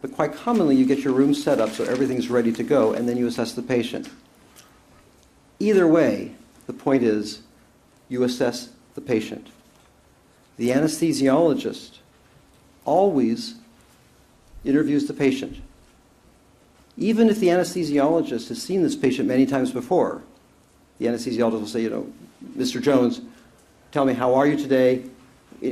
But quite commonly, you get your room set up so everything's ready to go, and then you assess the patient. Either way, the point is you assess the patient. The anesthesiologist always interviews the patient. Even if the anesthesiologist has seen this patient many times before, the anesthesiologist will say, Mr. Jones, tell me, how are you today?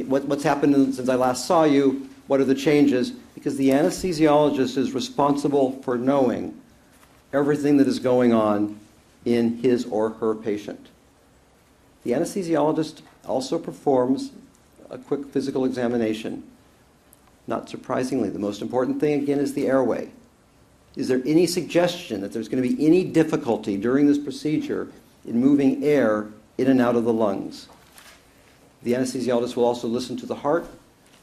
What's happened since I last saw you? What are the changes? Because the anesthesiologist is responsible for knowing everything that is going on in his or her patient. The anesthesiologist also performs a quick physical examination. Not surprisingly, the most important thing, again, is the airway. Is there any suggestion that there's going to be any difficulty during this procedure in moving air in and out of the lungs? The anesthesiologist will also listen to the heart,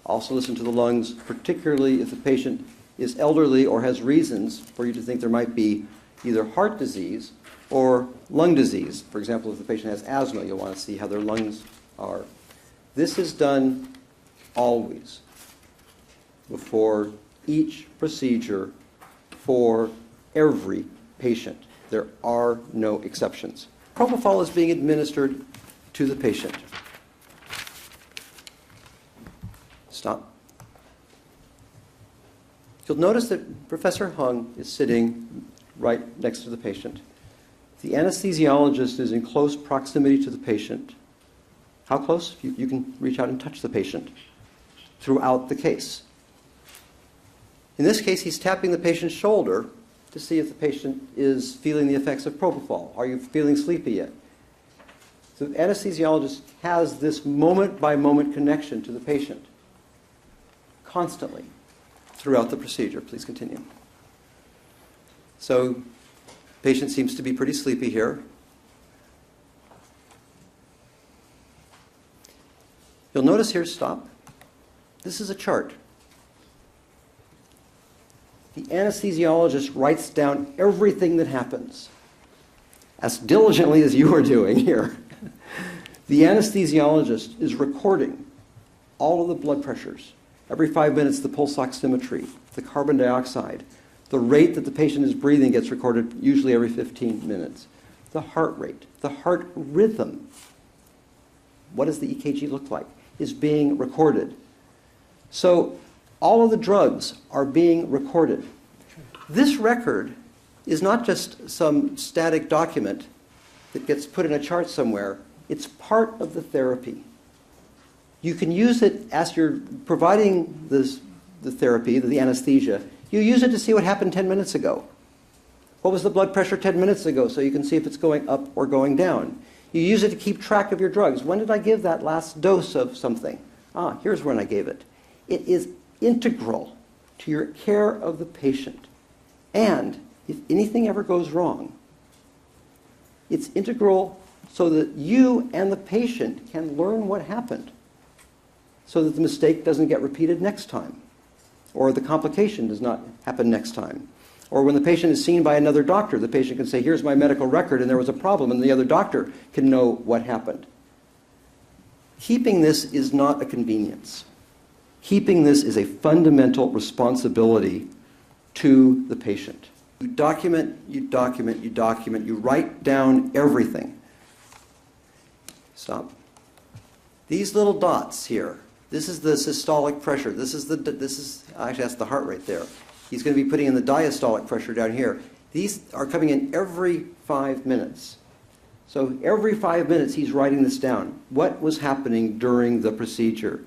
also listen to the lungs, particularly if the patient is elderly or has reasons for you to think there might be either heart disease or lung disease. For example, if the patient has asthma, you'll want to see how their lungs are. This is done always before each procedure for every patient. There are no exceptions. Propofol is being administered to the patient. Stop. You'll notice that Professor Hung is sitting right next to the patient. The anesthesiologist is in close proximity to the patient. How close? You can reach out and touch the patient throughout the case. In this case, he's tapping the patient's shoulder to see if the patient is feeling the effects of propofol. Are you feeling sleepy yet? So the anesthesiologist has this moment-by-moment connection to the patient constantly throughout the procedure. Please continue. So patient seems to be pretty sleepy here. You'll notice here, stop. This is a chart. The anesthesiologist writes down everything that happens as diligently as you are doing here. The anesthesiologist is recording all of the blood pressures. Every 5 minutes, the pulse oximetry, the carbon dioxide, the rate that the patient is breathing gets recorded usually every 15 minutes. The heart rate, the heart rhythm, what does the EKG look like, is being recorded. So all of the drugs are being recorded. This record is not just some static document that gets put in a chart somewhere. It's part of the therapy. You can use it as you're providing the therapy, the anesthesia. You use it to see what happened 10 minutes ago. What was the blood pressure 10 minutes ago, so you can see if it's going up or going down. You use it to keep track of your drugs. When did I give that last dose of something? Here's when I gave it. It is integral to your care of the patient. And if anything ever goes wrong, it's integral so that you and the patient can learn what happened, so that the mistake doesn't get repeated next time, or the complication does not happen next time. Or when the patient is seen by another doctor, the patient can say, here's my medical record and there was a problem, and the other doctor can know what happened. Keeping this is not a convenience. Keeping this is a fundamental responsibility to the patient. You document, you document, you document, you write down everything. Stop. These little dots here, this is the systolic pressure. Actually that's the heart rate there. He's going to be putting in the diastolic pressure down here. These are coming in every 5 minutes. So every 5 minutes he's writing this down. What was happening during the procedure?